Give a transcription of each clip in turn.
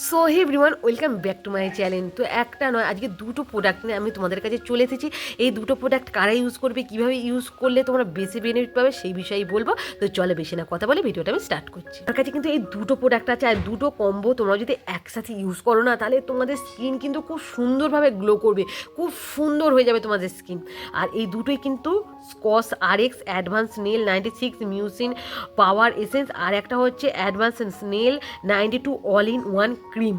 So hey everyone, welcome back to my channel. তো একটা নয়, আজকে দুটো প্রোডাক্ট নিয়ে আমি তোমাদের কাছে চলে এসেছি। এই দুটো প্রোডাক্ট কারা ইউজ করবে, কীভাবে ইউজ করলে তোমরা বেশি বেনিফিট পাবে সেই বিষয়েই বলবো। তো চলে বেশি না কথা বলে ভিডিওটা আমি স্টার্ট করছি। আমার কাছে কিন্তু এই দুটো প্রোডাক্ট আছে, আর দুটো কম্বো তোমরা যদি একসাথে ইউজ করো না, তাহলে তোমাদের স্কিন কিন্তু খুব সুন্দরভাবে গ্লো করবে, খুব সুন্দর হয়ে যাবে তোমাদের স্কিন। আর এই দুটোই কিন্তু COSRX advance snail 96 mucin power essence, আর একটা হচ্ছে advance snail 92 all in one cream.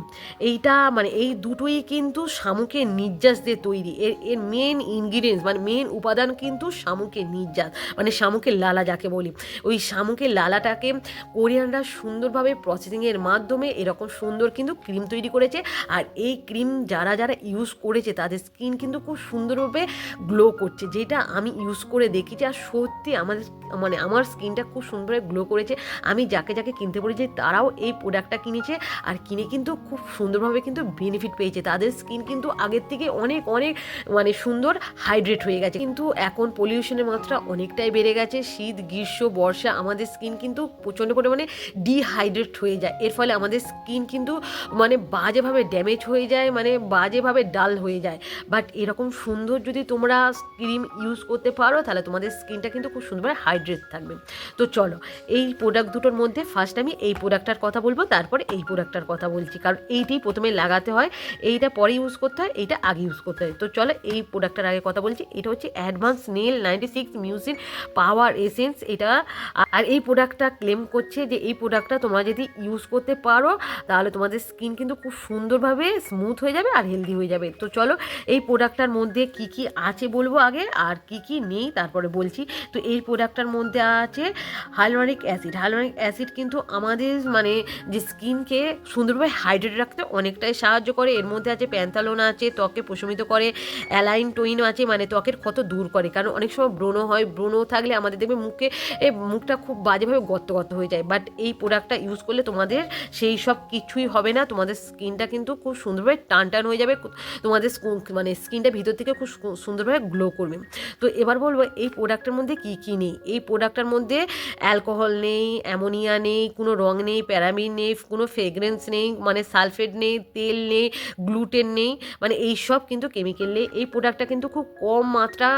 এইটা মানে এই দুটোই কিন্তু শামুকের নির্যাস দিয়ে তৈরি। এর এর মেন ইনগ্রিডিয়েন্টস মানে মেন উপাদান কিন্তু শামুকের নির্যাস, মানে শামুকের লালা যাকে বলি। ওই শামুকের লালাটাকে কোরিয়ানরা সুন্দরভাবে প্রসেসিংয়ের মাধ্যমে এরকম সুন্দর কিন্তু ক্রিম তৈরি করেছে। আর এই ক্রিম যারা যারা ইউজ করেছে তাদের স্কিন কিন্তু খুব সুন্দরভাবে গ্লো করছে, যেটা আমি ইউজ করে দেখেছি। আর সত্যি আমাদের মানে আমার স্কিনটা খুব সুন্দরভাবে গ্লো করেছে। আমি যাকে যাকে কিনতে বলেছি তারাও এই প্রোডাক্টটা কিনেছে, আর কিনে কিন্তু খুব সুন্দরভাবে কিন্তু বেনিফিট পেয়েছে। তাদের স্কিন কিন্তু আগের থেকে অনেক অনেক মানে সুন্দর হাইড্রেট হয়ে গেছে। কিন্তু এখন পলিউশনের মাত্রা অনেকটাই বেড়ে গেছে, শীত গ্রীষ্ম বর্ষা আমাদের স্কিন কিন্তু প্রচণ্ড পরিমাণে ডিহাইড্রেট হয়ে যায়। এর ফলে আমাদের স্কিন কিন্তু মানে বাজেভাবে ড্যামেজ হয়ে যায়, মানে বাজেভাবে ডাল হয়ে যায়। বাট এরকম সুন্দর যদি তোমরা ক্রিম ইউজ করতে পারো তাহলে তোমাদের স্কিনটা কিন্তু খুব সুন্দরভাবে হাইড্রেট থাকবে। তো চলো, এই প্রোডাক্ট দুটোর মধ্যে ফার্স্ট আমি এই প্রোডাক্টটার কথা বলবো, তারপরে এই প্রোডাক্টটার কথা বলছি, কারণ এইটাই প্রথমে লাগাতে হয়, এইটা পরে ইউজ করতে হয়, এইটা আগে ইউজ করতে হয়। তো চলো এই প্রোডাক্টটার আগে কথা বলছি। এটা হচ্ছে advance snail 96 mucin power essence এটা। আর এই প্রোডাক্টটা ক্লেম করছে যে এই প্রোডাক্টটা তোমরা যদি ইউজ করতে পারো তাহলে তোমাদের স্কিন কিন্তু খুব সুন্দরভাবে স্মুথ হয়ে যাবে আর হেলদি হয়ে যাবে। তো চলো এই প্রোডাক্টটার মধ্যে কি কি আছে বলবো আগে, আর কি কি নেই তারপরে বলছি। তো এই প্রোডাক্টটার মধ্যে আছে হাইলোরিক অ্যাসিড। হাইলোরিক অ্যাসিড কিন্তু আমাদের মানে যে স্কিনকে সুন্দরভাবে হাইড্রেট রাখতে অনেকটাই সাহায্য করে। এর মধ্যে আছে প্যান্থালোন আছে, ত্বকে প্রশমিত করে, অ্যালাইন টোইনও আছে, মানে ত্বকের ক্ষত দূর করে। কারণ অনেক সময় ব্রণ হয়, ব্রণ থাকলে আমাদের দেখবে মুখটা খুব বাজেভাবে গর্ত গর্ত হয়ে যায়। বাট এই প্রোডাক্টটা ইউজ করলে তোমাদের সেই সব কিছুই হবে না, তোমাদের স্কিনটা কিন্তু খুব সুন্দরভাবে টান টান হয়ে যাবে, তোমাদের মানে স্কিনটা ভিতর থেকে খুব সুন্দরভাবে গ্লো করবে। তো এবার বলবো এই প্রোডাক্টের মধ্যে কি কি নেই। এই প্রোডাক্টের মধ্যে অ্যালকোহল নেই, অ্যামোনিয়া নেই, কোনো রং নেই, প্যারাবিন নেই, কোনো ফ্রেগরেন্স নেই, মানে সালফেট নেই, তেল নেই, গ্লুটেন নেই, মানে এই সব কিন্তু কেমিক্যাল নেই। এই প্রোডাক্টটা কিন্তু খুব কম মাত্রা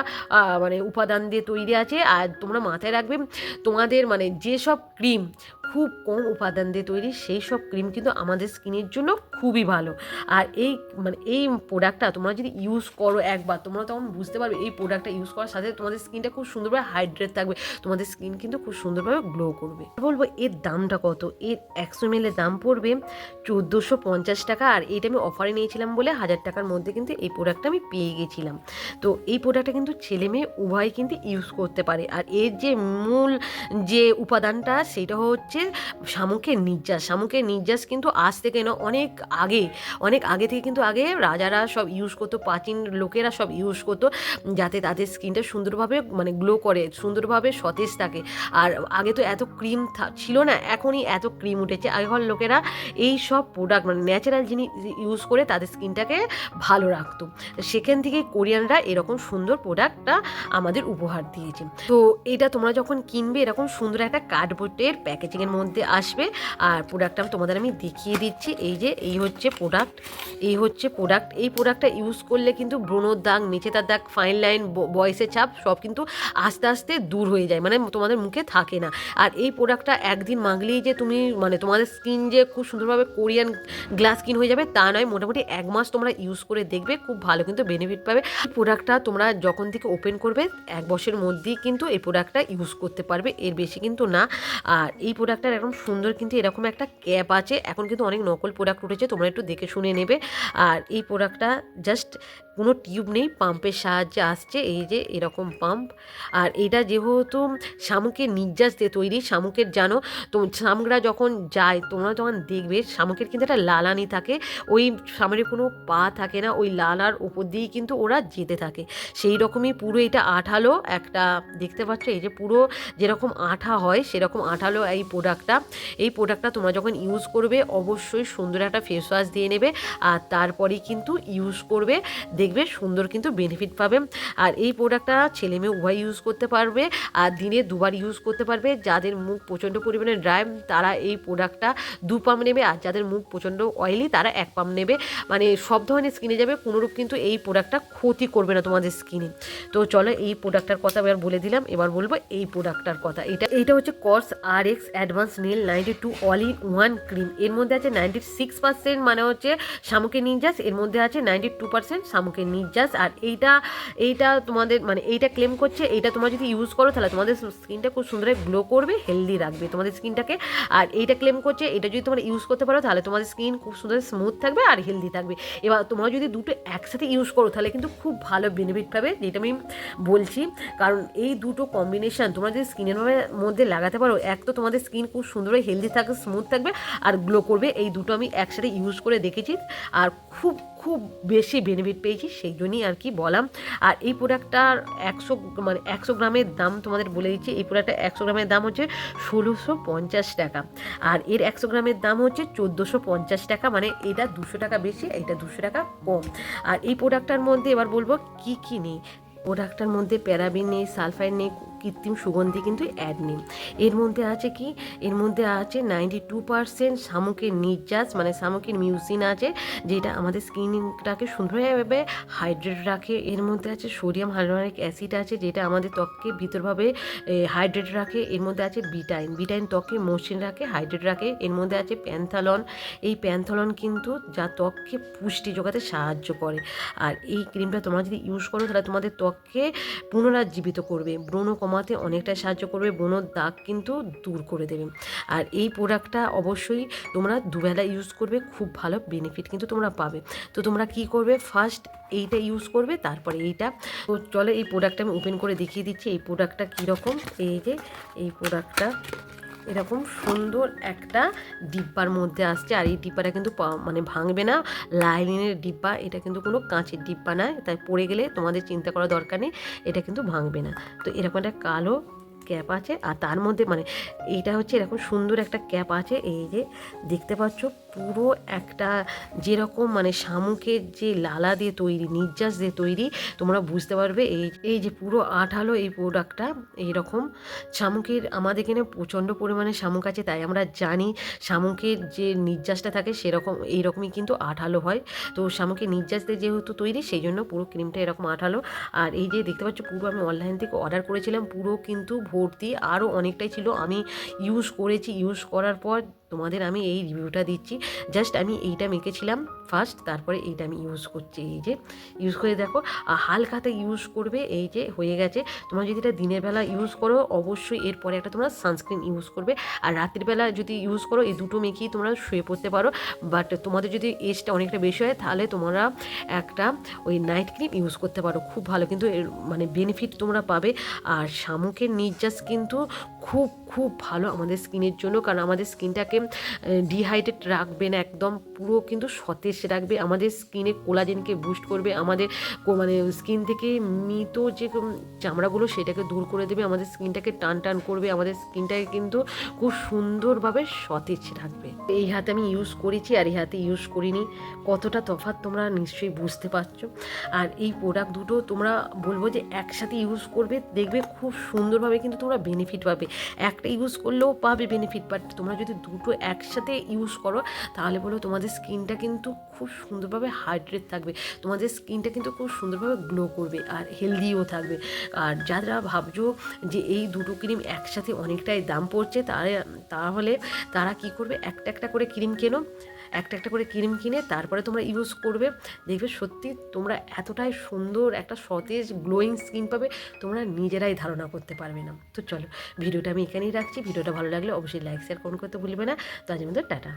মানে উপাদান দিয়ে তৈরি আছে। আর তোমরা মাথায় রাখবে তোমাদের মানে যেসব ক্রিম খুব কম উপাদান দিয়ে তৈরি সেই সব ক্রিম কিন্তু আমাদের স্কিনের জন্য খুবই ভালো। আর এই মানে এই প্রোডাক্টটা তোমরা যদি ইউজ করো একবার, তোমরা তখন বুঝতে পারবে এই প্রোডাক্টটা ইউজ করার সাথে তোমাদের স্কিনটা খুব সুন্দরভাবে হাইড্রেট থাকবে, তোমাদের স্কিন কিন্তু খুব সুন্দরভাবে গ্লো করবে। বলবো এর দামটা কত। এর 100 ml এর দাম পড়বে 1450 টাকা। আর এইটা আমি অফারে নিয়েছিলাম বলে 1000 টাকার মধ্যে কিন্তু এই প্রোডাক্টটা আমি পেয়ে গেছিলাম। তো এই প্রোডাক্টটা কিন্তু ছেলে মেয়ে উভয় কিন্তু ইউজ করতে পারে। আর এর যে মূল যে উপাদানটা সেটা হচ্ছে শামুকের নির্যাস। শামুকের নির্যাস কিন্তু আজ থেকে না অনেক আগে থেকে কিন্তু আগে রাজারা সব ইউজ করতো, প্রাচীন লোকেরা সব ইউজ করতো, যাতে তাদের স্কিনটা সুন্দরভাবে মানে গ্লো করে, সুন্দরভাবে সতেজ থাকে। আর আগে তো এত ক্রিম ছিল না, এখনই এত ক্রিম উঠেছে। আগেকার লোকেরা এই সব প্রোডাক্ট মানে ন্যাচারাল জিনিস ইউজ করে তাদের স্কিনটাকে ভালো রাখতো। সেখান থেকে কোরিয়ানরা এরকম সুন্দর প্রোডাক্টটা আমাদের উপহার দিয়েছে। তো এটা তোমরা যখন কিনবে এরকম সুন্দর একটা কার্ডবোর্ডের প্যাকেজিংয়ের মধ্যে আসবে। আর প্রোডাক্টটা তোমাদের আমি দেখিয়ে দিচ্ছি। এই যে এই হচ্ছে প্রোডাক্ট, এই হচ্ছে প্রোডাক্ট। এই প্রোডাক্টটা ইউজ করলে কিন্তু ব্রণর দাগ, মেচেদার দাগ, ফাইন লাইন, বয়সের ছাপ সব কিন্তু আস্তে আস্তে দূর হয়ে যায়, মানে তোমাদের মুখে থাকে না। আর এই প্রোডাক্টটা একদিন মাখলেই যে তুমি মানে তোমাদের স্কিন যে খুব সুন্দরভাবে কোরিয়ান গ্লাস স্কিন হয়ে যাবে তা নয়, মোটামুটি 1 মাস তোমরা ইউজ করে দেখবে, খুব ভালো কিন্তু বেনিফিট পাবে। এই প্রোডাক্টটা তোমরা যখন থেকে ওপেন করবে 1 বছরের মধ্যেই কিন্তু এই প্রোডাক্টটা ইউজ করতে পারবে, এর বেশি কিন্তু না। আর এই প্রোডাক্টটার এরকম সুন্দর কিন্তু এরকম একটা ক্যাপ আছে। এখন কিন্তু অনেক নকল প্রোডাক্ট উঠেছে, তোমরা একটু দেখে শুনে নেবে। আর এই প্রোডাক্টটা জাস্ট কোনো টিউব নেই, পাম্পের সাহায্যে আসছে, এই যে এরকম পাম্প। আর এটা যেহেতু শামুকের নির্যাস দিয়ে তৈরি, শামুকের জানো তো শামুকরা যখন যায় তোমরা যখন দেখবে শামুকের কিন্তু একটা লালানি থাকে, ওই শামুকের কোনো পা থাকে না, ওই লালার ওপর দিয়েই কিন্তু ওরা যেতে থাকে। সেই রকমই পুরো এটা আঠালো একটা দেখতে পাচ্ছ, এই যে পুরো যেরকম আঠা হয় সেরকম আঠালো এই প্রোডাক্ট প্রোডাক্টটা তোমরা যখন ইউজ করবে অবশ্যই সুন্দর একটা ফেস ওয়াশ দিয়ে নেবে, আর তারপরেই কিন্তু ইউজ করবে, দেখবে সুন্দর কিন্তু বেনিফিট পাবে। আর এই প্রোডাক্টটা ছেলে মেয়ে উভয় ইউজ করতে পারবে, আর দিনে দুবার ইউজ করতে পারবে। যাদের মুখ প্রচণ্ড পরিমাণে ড্রাই তারা এই প্রোডাক্টটা 2 পাম্প নেবে, আর যাদের মুখ প্রচণ্ড অয়েলি তারা 1 পাম্প নেবে। মানে সব ধরনের স্কিনে যাবে, কোনোরূপ কিন্তু এই প্রোডাক্টটা ক্ষতি করবে না তোমাদের স্কিনে। তো চলো এই প্রোডাক্টটার কথা এবার বলে দিলাম, এবার বলবো এই প্রোডাক্টটার কথা। এটা হচ্ছে কস RX advance snail 92 all in one cream. এর মধ্যে আছে 96% মানে হচ্ছে শামুকে নির্যাস, এর মধ্যে আছে 92% শামুকে নির্যাস। আর এইটা তোমাদের মানে এইটা ক্লেম করছে, এইটা তোমরা যদি ইউজ করো তাহলে তোমাদের স্কিনটা খুব সুন্দর গ্লো করবে, হেলদি রাখবে তোমাদের স্কিনটাকে। আর এইটা ক্লেম করছে এটা যদি তোমরা ইউজ করতে পারো তাহলে তোমাদের স্কিন খুব সুন্দর স্মুথ থাকবে আর হেলদি থাকবে। এবার তোমরা যদি দুটো একসাথে ইউজ করো তাহলে কিন্তু খুব ভালো বেনিফিট পাবে, যেটা আমি বলছি। কারণ এই দুটো কম্বিনেশন তোমরা যদি স্কিনের মধ্যে লাগাতে পারো, এক তো তোমাদের স্কিন খুব সুন্দর হেলদি থাকবে, স্মুথ থাকবে আর গ্লো করবে। এই দুটো আমি একসাথে ইউজ করে দেখেছি আর খুব বেশি বেনিফিট পেয়েছি, সেই জন্যই আর কি বললাম। আর এই প্রোডাক্টটার 100 গ্রামের দাম তোমাদের বলে দিচ্ছি। এই প্রোডাক্টটা 100 গ্রামের দাম হচ্ছে 1650 টাকা, আর এর 100 গ্রামের দাম হচ্ছে 1450 টাকা। মানে এটা 200 টাকা বেশি, এটা 200 টাকা কম। আর এই প্রোডাক্টটার মধ্যে এবার বলবো কি নেই। প্রোডাক্টটার মধ্যে প্যারাবিন নেই, সালফাইড নেই, কৃত্রিম সুগন্ধি কিন্তু অ্যাড নেই। এর মধ্যে আছে কি, এর মধ্যে আছে 92% শামুকের নির্যাস মানে শামুকের মিউসিন আছে, যেটা আমাদের স্কিনটাকে সুন্দরভাবে হাইড্রেট রাখে। এর মধ্যে আছে সোডিয়াম হাইলোরিক অ্যাসিড আছে, যেটা আমাদের ত্বককে ভিতরভাবে হাইড্রেট রাখে। এর মধ্যে আছে বিটাইন ত্বককে মসৃণ রাখে, হাইড্রেট রাখে। এর মধ্যে আছে প্যান্থালন, এই প্যান্থালন কিন্তু যা ত্বককে পুষ্টি যোগাতে সাহায্য করে। আর এই ক্রিমটা তোমরা যদি ইউজ করো তাহলে তোমাদের ত্বককে পুনরুজ্জীবিত করবে, ব্রণ কমাতে অনেকটা সাহায্য করবে, ব্রণর দাগ কিন্তু দূর করে দেবে। আর এই প্রোডাক্টটা অবশ্যই তোমরা দুবেলা ইউজ করবে, খুব ভালো বেনিফিট কিন্তু তোমরা পাবে। তো তোমরা কি করবে, ফার্স্ট এইটা ইউজ করবে, তারপরে এইটা। তো চলো এই প্রোডাক্টটা আমি ওপেন করে দেখিয়ে দিচ্ছি এই প্রোডাক্টটা কীরকম। এই যে এই প্রোডাক্টটা এরকম সুন্দর একটা ডিব্বার মধ্যে আসছে, আর এই ডিব্বাটা কিন্তু মানে ভাঙবে না, লাইলিনের ডিব্বা, এটা কিন্তু কোনো কাঁচের ডিব্বা নয়, তাই পড়ে গেলে তোমাদের চিন্তা করার দরকার নেই, এটা কিন্তু ভাঙবে না। তো এরকম একটা কালো ক্যাপ আছে, আর তার মধ্যে মানে এইটা হচ্ছে এরকম সুন্দর একটা ক্যাপ আছে। এই যে দেখতে পাচ্ছ পুরো একটা যেরকম মানে শামুকের যে লালা দিয়ে তৈরি, নির্যাস দিয়ে তৈরি, তোমরা বুঝতে পারবে। এই যে পুরো আঠালো এই প্রোডাক্টটা এইরকম। শামুকের আমাদের এখানে প্রচণ্ড পরিমাণে শামুক আছে, তাই আমরা জানি শামুকের যে নির্যাসটা থাকে সেরকম এইরকমই কিন্তু আঠালো হয়। তো শামুকের নির্যাস দিয়ে যেহেতু তৈরি সেই জন্য পুরো ক্রিমটা এরকম আঠালো। আর এই যে দেখতে পাচ্ছ পুরো আমি অনলাইন থেকে অর্ডার করেছিলাম, পুরো কিন্তু ভর্তি, আরও অনেকটাই ছিল। আমি ইউজ করেছি, ইউজ করার পর তোমাদের আমি এই রিভিউটা দিচ্ছি। জাস্ট আমি এইটা মেখেছিলাম ফার্স্ট, তারপরে এইটা আমি ইউজ করছি। এই যে ইউজ করে দেখো, হালকাতে ইউজ করবে। এই যে হয়ে গেছে। তোমরা যদি এটা দিনের বেলা ইউজ করো অবশ্যই এরপরে একটা তোমরা সানস্ক্রিন ইউজ করবে, আর রাত্রির বেলা যদি ইউজ করো এই দুটো মেখেই তোমরা শুয়ে পড়তে পারো। বাট তোমাদের যদি এজটা অনেকটা বেশি হয় তাহলে তোমরা একটা ওই নাইট ক্রিম ইউজ করতে পারো, খুব ভালো কিন্তু এর মানে বেনিফিট তোমরা পাবে। আর শামুকের নির্যাস কিন্তু খুব ভালো আমাদের স্কিনের জন্য, কারণ আমাদের স্কিনটাকে ডিহাইড্রেট রাখবে না, একদম পুরো কিন্তু সতেজ রাখবে, আমাদের স্কিনে কোলাজেনকে বুস্ট করবে, আমাদের মানে স্কিন থেকে মৃত যে চামড়াগুলো সেটাকে দূর করে দেবে, আমাদের স্কিনটাকে টান করবে, আমাদের স্কিনটাকে কিন্তু খুব সুন্দরভাবে সতেজ রাখবে। এই হাতে আমি ইউজ করেছি আর এই হাতে ইউজ করিনি, কতটা তফাৎ তোমরা নিশ্চয়ই বুঝতে পারছো। আর এই প্রোডাক্ট দুটো তোমরা বলবো যে একসাথে ইউজ করবে, দেখবে খুব সুন্দরভাবে কিন্তু তোমরা বেনিফিট পাবে। একটা ইউজ করলেও পাবে বেনিফিট, বাট তোমরা যদি দুটো একসাথে ইউজ করো তাহলে বলো তোমাদের স্কিনটা কিন্তু খুব সুন্দরভাবে হাইড্রেট থাকবে, তোমাদের স্কিনটা কিন্তু খুব সুন্দরভাবে গ্লো করবে আর হেলদিও থাকবে। আর যারা ভাবছো যে এই দুটো ক্রিম একসাথে অনেকটাই দাম পড়ছে, তাহলে তারা কি করবে, একটা করে ক্রিম কেনো, একটা করে ক্রিম কিনে তারপরে তোমরা ইউজ করবে, দেখবে সত্যি তোমরা এতটাই সুন্দর একটা সতেজ গ্লোয়িং স্কিন পাবে, তোমরা নিজেরাই ধারণা করতে পারবে না। তো চলো ভিডিওটা আমি এখানেই রাখছি। ভিডিওটা ভালো লাগলে অবশ্যই লাইক শেয়ার কমেন্ট করতে ভুলবে না। তো আজ আমাদের টাটা।